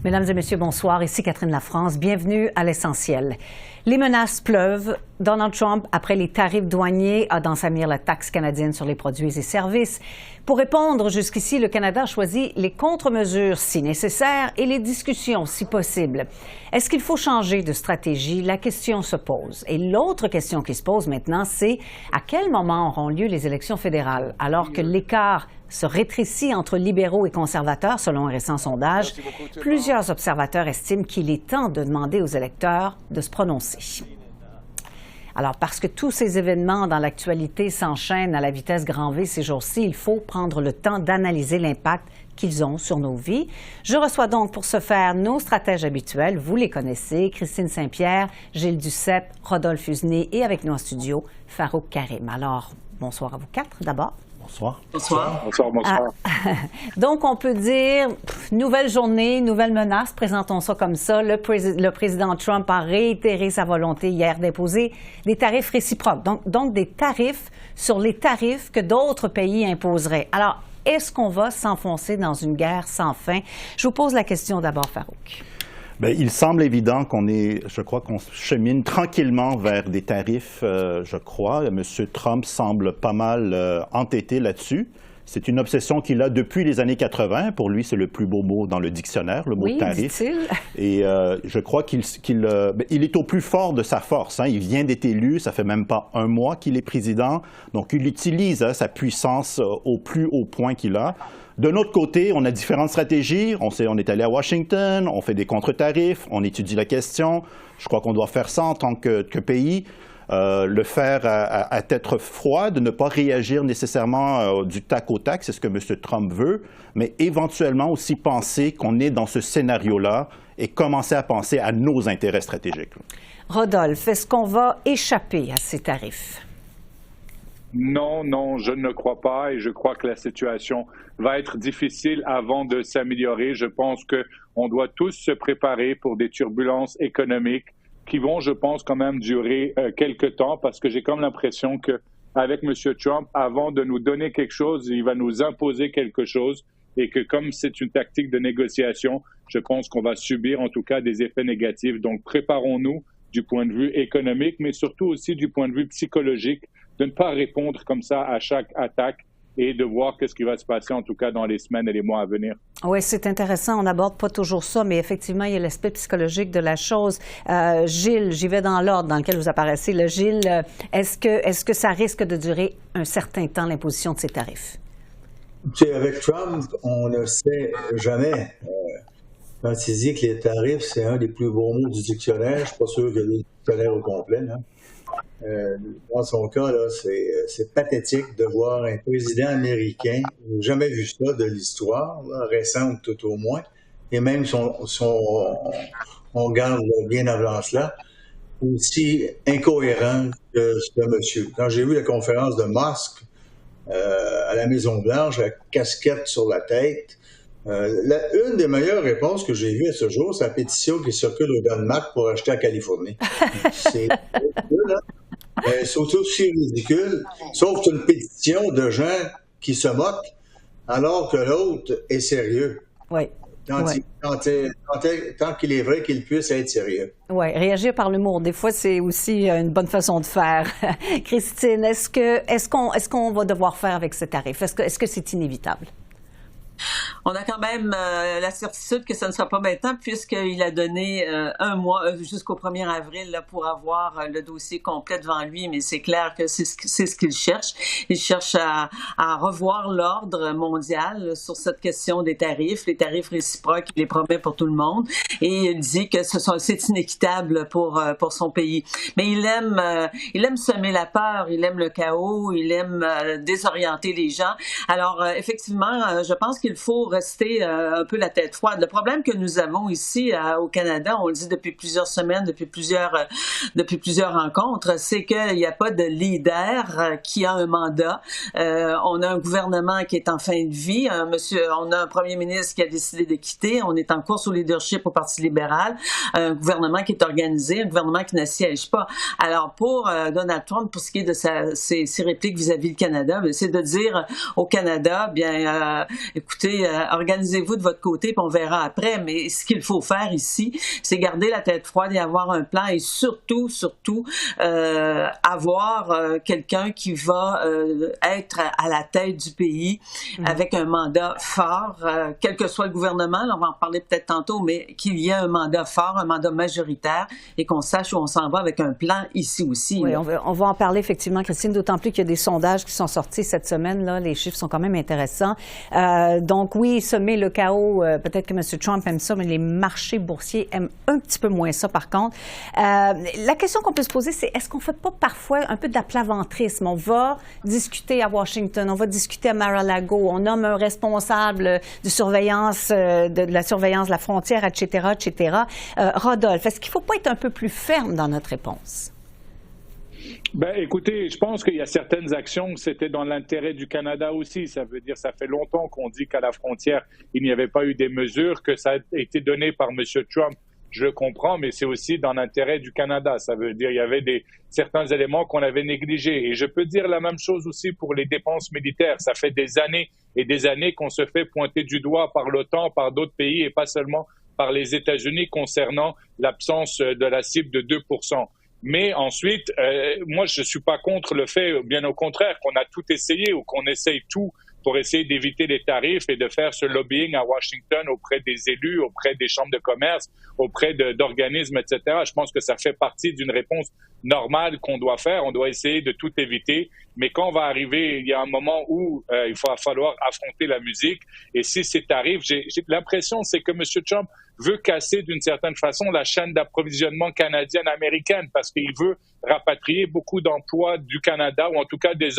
Mesdames et messieurs, bonsoir. Ici Catherine Lafrance. Bienvenue à l'essentiel. Les menaces pleuvent. Donald Trump, après les tarifs douaniers, a dans sa mire la taxe canadienne sur les produits et services. Pour répondre, jusqu'ici, le Canada a choisi les contre-mesures si nécessaires et les discussions si possible. Est-ce qu'il faut changer de stratégie? La question se pose. Et l'autre question qui se pose maintenant, c'est à quel moment auront lieu les élections fédérales, alors que l'écart se rétrécit entre libéraux et conservateurs, selon un récent sondage. Plusieurs observateurs estiment qu'il est temps de demander aux électeurs de se prononcer. Alors, parce que tous ces événements dans l'actualité s'enchaînent à la vitesse grand V ces jours-ci, il faut prendre le temps d'analyser l'impact qu'ils ont sur nos vies. Je reçois donc pour ce faire nos stratèges habituels. Vous les connaissez, Christine Saint-Pierre, Gilles Duceppe, Rodolphe Husené et avec nous en studio, Farouk Karim. Alors, bonsoir à vous quatre d'abord. Bonsoir. Bonsoir. Bonsoir, bonsoir. Donc, on peut dire, nouvelle journée, nouvelle menace, présentons ça comme ça. Le président Trump a réitéré sa volonté hier d'imposer des tarifs réciproques, donc des tarifs sur les tarifs que d'autres pays imposeraient. Alors, est-ce qu'on va s'enfoncer dans une guerre sans fin? Je vous pose la question d'abord, Farouk. Bien, il semble évident qu'on chemine tranquillement vers des tarifs, je crois. M. Trump semble pas mal entêté là-dessus. C'est une obsession qu'il a depuis les années 80. Pour lui, c'est le plus beau mot dans le dictionnaire, le mot tarif. Dit-il. Et je crois qu'il est au plus fort de sa force. Il vient d'être élu, ça fait même pas un mois qu'il est président. Donc, il utilise sa puissance au plus haut point qu'il a. De notre côté, on a différentes stratégies. On est allé à Washington, on fait des contre-tarifs, on étudie la question. Je crois qu'on doit faire ça en tant que pays. Le faire à tête froide, ne pas réagir nécessairement du tac au tac, c'est ce que M. Trump veut, mais éventuellement aussi penser qu'on est dans ce scénario-là et commencer à penser à nos intérêts stratégiques. Rodolphe, est-ce qu'on va échapper à ces tarifs? Non, je ne crois pas et je crois que la situation va être difficile avant de s'améliorer. Je pense qu'on doit tous se préparer pour des turbulences économiques qui vont, je pense, quand même durer quelques temps parce que j'ai comme l'impression qu'avec M. Trump, avant de nous donner quelque chose, il va nous imposer quelque chose et que comme c'est une tactique de négociation, je pense qu'on va subir en tout cas des effets négatifs. Donc, préparons-nous du point de vue économique, mais surtout aussi du point de vue psychologique, de ne pas répondre comme ça à chaque attaque et de voir qu'est-ce qui va se passer, en tout cas, dans les semaines et les mois à venir. Oui, c'est intéressant. On n'aborde pas toujours ça, mais effectivement, il y a l'aspect psychologique de la chose. Gilles, j'y vais dans l'ordre dans lequel vous apparaissez. Là, Gilles, est-ce que ça risque de durer un certain temps, l'imposition de ces tarifs? Avec Trump, on ne sait jamais. Quand il dit que les tarifs, c'est un des plus beaux mots du dictionnaire, je ne suis pas sûr qu'il y ait le dictionnaire au complet. Dans son cas, là, c'est pathétique de voir un président américain, j'ai jamais vu ça de l'histoire, récente tout au moins, et même on garde bien avant cela, aussi incohérent que ce monsieur. Quand j'ai vu la conférence de Musk à la Maison-Blanche, la casquette sur la tête, une des meilleures réponses que j'ai vues à ce jour, c'est la pétition qui circule au Danemark pour acheter en Californie. C'est ridicule, hein? C'est aussi ridicule, sauf une pétition de gens qui se moquent, alors que l'autre est sérieux. Oui. Tant qu'il est vrai qu'il puisse être sérieux. Oui, réagir par l'humour, des fois, c'est aussi une bonne façon de faire. Christine, est-ce qu'on va devoir faire avec ces tarifs? Est-ce que c'est inévitable? On a quand même la certitude que ce ne sera pas maintenant puisqu'il a donné un mois jusqu'au 1er avril là, pour avoir le dossier complet devant lui, mais c'est clair que c'est ce qu'il cherche. Il cherche à revoir l'ordre mondial sur cette question des tarifs, les tarifs réciproques, il les promet pour tout le monde et il dit que c'est inéquitable pour son pays. Mais il aime semer la peur, il aime le chaos, il aime désorienter les gens. Alors effectivement, je pense qu'il faut rester un peu la tête froide. Le problème que nous avons ici au Canada, on le dit depuis plusieurs semaines, depuis plusieurs rencontres, c'est qu'il n'y a pas de leader qui a un mandat. On a un gouvernement qui est en fin de vie. On a un premier ministre qui a décidé de quitter. On est en course au leadership au Parti libéral. Un gouvernement qui est organisé, un gouvernement qui ne siège pas. Alors pour Donald Trump, pour ce qui est de ses répliques vis-à-vis du Canada, c'est de dire au Canada, bien, écoutez, organisez-vous de votre côté, puis on verra après. Mais ce qu'il faut faire ici, c'est garder la tête froide et avoir un plan et surtout avoir quelqu'un qui va être à la tête du pays avec un mandat fort, quel que soit le gouvernement, là, on va en parler peut-être tantôt, mais qu'il y ait un mandat fort, un mandat majoritaire et qu'on sache où on s'en va avec un plan ici aussi. Oui, on va en parler effectivement, Christine, d'autant plus qu'il y a des sondages qui sont sortis cette semaine. Là, les chiffres sont quand même intéressants. Donc oui, semer le chaos, peut-être que M. Trump aime ça, mais les marchés boursiers aiment un petit peu moins ça par contre. La question qu'on peut se poser, c'est est-ce qu'on ne fait pas parfois un peu de l'aplaventrisme? On va discuter à Washington, on va discuter à Mar-a-Lago, on nomme un responsable de surveillance, de la surveillance de la frontière, etc., etc. Rodolphe, est-ce qu'il ne faut pas être un peu plus ferme dans notre réponse? Ben, écoutez, je pense qu'il y a certaines actions, c'était dans l'intérêt du Canada aussi. Ça veut dire, ça fait longtemps qu'on dit qu'à la frontière, il n'y avait pas eu des mesures, que ça a été donné par M. Trump. Je le comprends, mais c'est aussi dans l'intérêt du Canada. Ça veut dire qu'il y avait certains éléments qu'on avait négligés. Et je peux dire la même chose aussi pour les dépenses militaires. Ça fait des années et des années qu'on se fait pointer du doigt par l'OTAN, par d'autres pays et pas seulement par les États-Unis concernant l'absence de la cible de 2%. Mais ensuite, moi, je ne suis pas contre le fait, bien au contraire, qu'on a tout essayé ou qu'on essaye tout pour essayer d'éviter les tarifs et de faire ce lobbying à Washington auprès des élus, auprès des chambres de commerce, auprès d'organismes, etc. Je pense que ça fait partie d'une réponse normale qu'on doit faire. On doit essayer de tout éviter. Mais quand on va arriver, il y a un moment où il va falloir affronter la musique. Et si ces tarifs, j'ai l'impression, c'est que M. Trump veut casser d'une certaine façon la chaîne d'approvisionnement canadienne-américaine parce qu'il veut rapatrier beaucoup d'emplois du Canada ou en tout cas des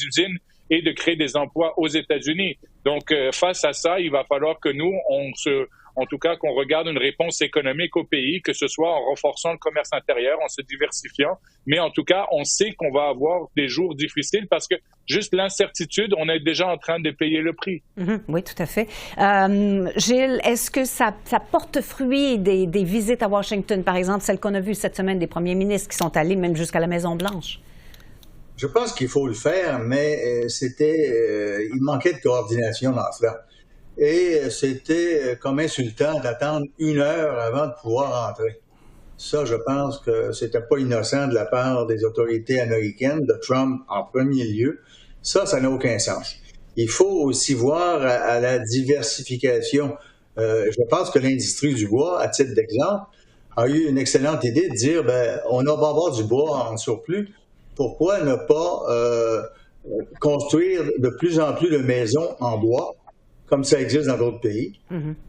usines et de créer des emplois aux États-Unis. Donc, face à ça, il va falloir que nous, en tout cas, qu'on regarde une réponse économique au pays, que ce soit en renforçant le commerce intérieur, en se diversifiant. Mais en tout cas, on sait qu'on va avoir des jours difficiles parce que juste l'incertitude, on est déjà en train de payer le prix. Oui, tout à fait. Gilles, est-ce que ça porte fruit des visites à Washington, par exemple, celles qu'on a vues cette semaine des premiers ministres qui sont allés même jusqu'à la Maison-Blanche? Je pense qu'il faut le faire, mais il manquait de coordination dans cela. Et c'était comme insultant d'attendre 1 heure avant de pouvoir entrer. Ça, je pense que c'était pas innocent de la part des autorités américaines, de Trump en premier lieu. Ça n'a aucun sens. Il faut aussi voir à la diversification. Je pense que l'industrie du bois, à titre d'exemple, a eu une excellente idée de dire, on va avoir du bois en surplus. Pourquoi ne pas construire de plus en plus de maisons en bois, comme ça existe dans d'autres pays?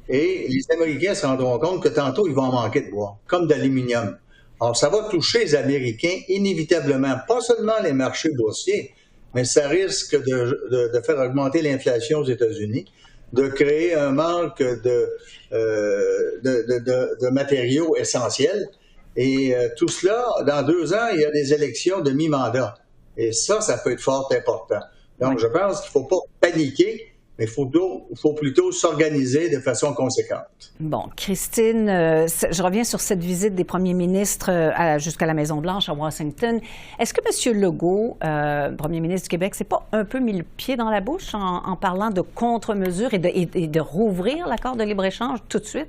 Et les Américains se rendront compte que tantôt, ils vont en manquer de bois, comme d'aluminium. Alors, ça va toucher les Américains inévitablement, pas seulement les marchés boursiers, mais ça risque de faire augmenter l'inflation aux États-Unis, de créer un manque de matériaux essentiels. Et tout cela, dans 2 ans, il y a des élections de mi-mandat. Et ça peut être fort important. Donc, je pense qu'il ne faut pas paniquer, mais il faut plutôt s'organiser de façon conséquente. Bon, Christine, je reviens sur cette visite des premiers ministres jusqu'à la Maison-Blanche à Washington. Est-ce que M. Legault, premier ministre du Québec, s'est pas un peu mis le pied dans la bouche en parlant de contre-mesures et de rouvrir l'accord de libre-échange tout de suite?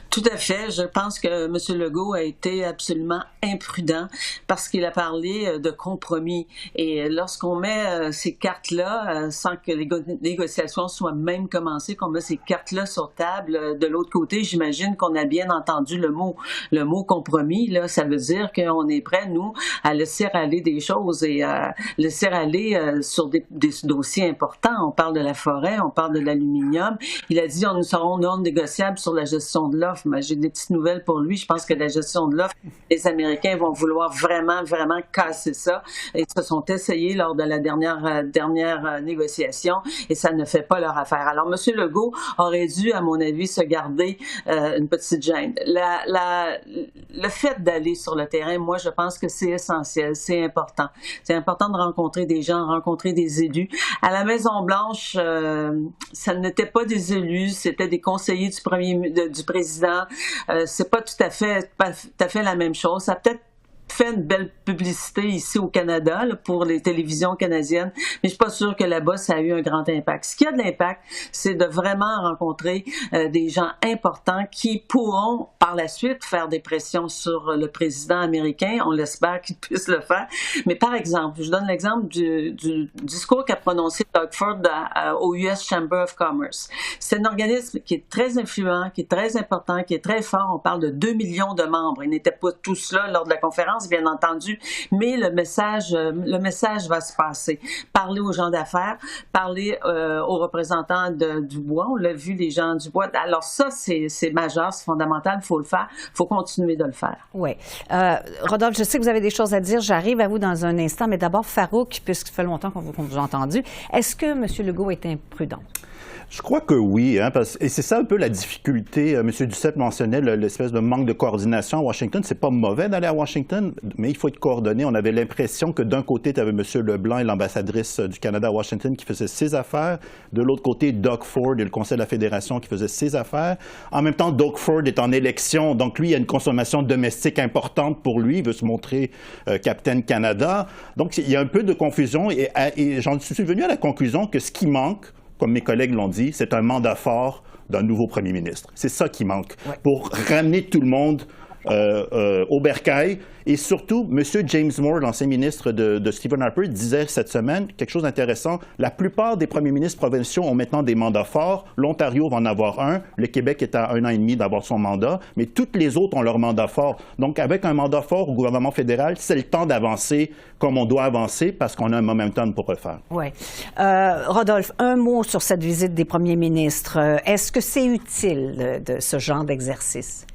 Tout à fait. Je pense que M. Legault a été absolument imprudent parce qu'il a parlé de compromis. Et lorsqu'on met ces cartes-là, sans que les négociations soient même commencées, qu'on met ces cartes-là sur table, de l'autre côté, j'imagine qu'on a bien entendu le mot compromis. Là, ça veut dire qu'on est prêt, nous, à laisser aller des choses et à laisser aller sur des dossiers importants. On parle de la forêt, on parle de l'aluminium. Il a dit, nous serons non négociables sur la gestion de l'offre. Mais j'ai des petites nouvelles pour lui. Je pense que la gestion de l'offre, les Américains vont vouloir vraiment, vraiment casser ça. Ils se sont essayés lors de la dernière négociation et ça ne fait pas leur affaire. Alors, M. Legault aurait dû, à mon avis, se garder une petite gêne. Le fait d'aller sur le terrain, moi, je pense que c'est essentiel, c'est important. C'est important de rencontrer des gens, rencontrer des élus. À la Maison-Blanche, ça n'était pas des élus, c'était des conseillers du président. C'est pas tout à fait la même chose. Ça a peut-être fait une belle publicité ici au Canada là, pour les télévisions canadiennes, mais je suis pas sûre que là-bas, ça a eu un grand impact. Ce qui a de l'impact, c'est de vraiment rencontrer des gens importants qui pourront, par la suite, faire des pressions sur le président américain. On l'espère qu'il puisse le faire. Mais par exemple, je donne l'exemple du discours qu'a prononcé Doug Ford au US Chamber of Commerce. C'est un organisme qui est très influent, qui est très important, qui est très fort. On parle de 2 millions de membres. Ils n'étaient pas tous là lors de la conférence, bien entendu, mais le message va se passer. Parler aux gens d'affaires, parler aux représentants du bois. On l'a vu, les gens du bois. Alors ça, c'est majeur, c'est fondamental, il faut le faire. Il faut continuer de le faire. Oui. Rodolphe, je sais que vous avez des choses à dire. J'arrive à vous dans un instant, mais d'abord, Farouk, puisque ça fait longtemps qu'on vous a entendu, est-ce que M. Legault est imprudent? Je crois que oui, hein, et c'est ça un peu la difficulté. M. Duceppe mentionnait l'espèce de manque de coordination à Washington. C'est pas mauvais d'aller à Washington, mais il faut être coordonné. On avait l'impression que d'un côté, tu avais M. Leblanc et l'ambassadrice du Canada à Washington qui faisaient ses affaires. De l'autre côté, Doug Ford et le Conseil de la Fédération qui faisaient ses affaires. En même temps, Doug Ford est en élection, donc lui, il y a une consommation domestique importante pour lui. Il veut se montrer Capitaine Canada. Donc, il y a un peu de confusion et j'en suis venu à la conclusion que ce qui manque, comme mes collègues l'ont dit, c'est un mandat fort d'un nouveau premier ministre. C'est ça qui manque pour ramener tout le monde au bercail. Et surtout, M. James Moore, l'ancien ministre de Stephen Harper, disait cette semaine quelque chose d'intéressant. La plupart des premiers ministres provinciaux ont maintenant des mandats forts. L'Ontario va en avoir un. Le Québec est à 1 an et demi d'avoir son mandat. Mais toutes les autres ont leur mandat fort. Donc, avec un mandat fort au gouvernement fédéral, c'est le temps d'avancer comme on doit avancer parce qu'on a un momentum pour le faire. Oui. Rodolphe, un mot sur cette visite des premiers ministres. Est-ce que c'est utile de ce genre d'exercice?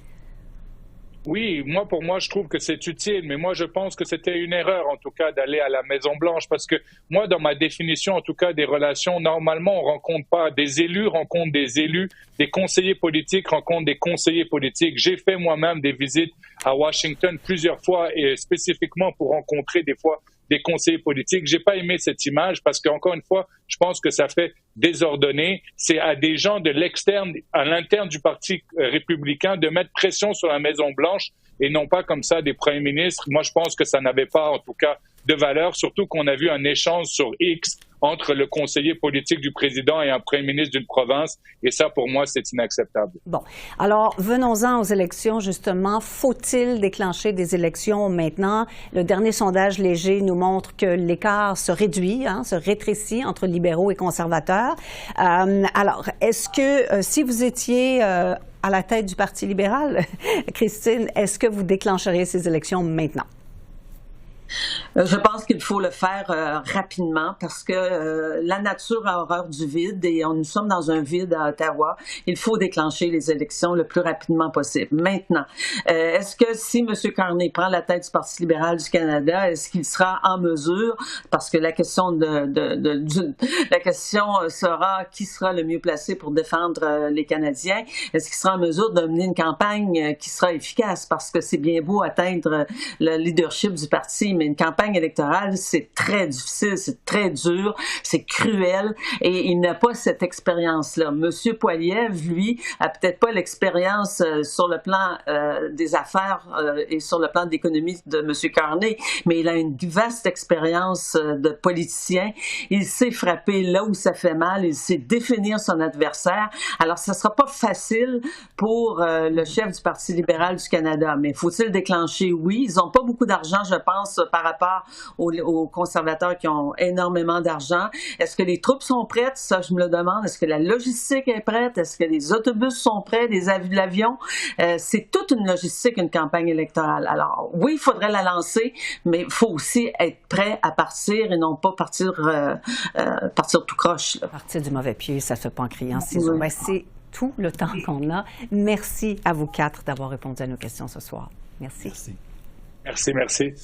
Oui, pour moi, je trouve que c'est utile, mais moi, je pense que c'était une erreur, en tout cas, d'aller à la Maison-Blanche, parce que moi, dans ma définition, en tout cas, des relations, normalement, on rencontre pas des élus, rencontrent des élus, des conseillers politiques rencontrent des conseillers politiques. J'ai fait moi-même des visites à Washington plusieurs fois, et spécifiquement pour rencontrer des fois des conseillers politiques. J'ai pas aimé cette image parce qu'encore une fois, je pense que ça fait désordonné. C'est à des gens de l'externe, à l'interne du Parti républicain de mettre pression sur la Maison-Blanche et non pas comme ça des premiers ministres. Moi, je pense que ça n'avait pas, en tout cas, de valeur, surtout qu'on a vu un échange sur X entre le conseiller politique du président et un premier ministre d'une province. Et ça, pour moi, c'est inacceptable. Bon. Alors, venons-en aux élections, justement. Faut-il déclencher des élections maintenant? Le dernier sondage léger nous montre que l'écart se réduit, se rétrécit entre libéraux et conservateurs. Alors, est-ce que si vous étiez à la tête du Parti libéral, Christine, est-ce que vous déclencheriez ces élections maintenant? Je pense qu'il faut le faire rapidement parce que la nature a horreur du vide et nous sommes dans un vide à Ottawa. Il faut déclencher les élections le plus rapidement possible. Maintenant, est-ce que si M. Carney prend la tête du Parti libéral du Canada, est-ce qu'il sera en mesure, parce que la question la question sera qui sera le mieux placé pour défendre les Canadiens, est-ce qu'il sera en mesure de mener une campagne qui sera efficace? Parce que c'est bien beau atteindre le leadership du parti, mais une campagne électorale, c'est très difficile, c'est très dur, c'est cruel et il n'a pas cette expérience-là. Monsieur Poilievre, lui, a peut-être pas l'expérience sur le plan des affaires et sur le plan de l'économie de Monsieur Carney, mais il a une vaste expérience de politicien. Il sait frapper là où ça fait mal, il sait définir son adversaire. Alors, ça sera pas facile pour le chef du Parti libéral du Canada, mais faut-il déclencher? Oui, ils ont pas beaucoup d'argent, je pense, par rapport aux conservateurs qui ont énormément d'argent. Est-ce que les troupes sont prêtes? Ça, je me le demande. Est-ce que la logistique est prête? Est-ce que les autobus sont prêts? L'avion? C'est toute une logistique, une campagne électorale. Alors, oui, il faudrait la lancer, mais il faut aussi être prêt à partir et non pas partir tout croche. Là. Partir du mauvais pied, ça se fait pas en criant ciseaux. Oui. Ben, c'est tout le temps qu'on a. Merci à vous quatre d'avoir répondu à nos questions ce soir. Merci. Merci.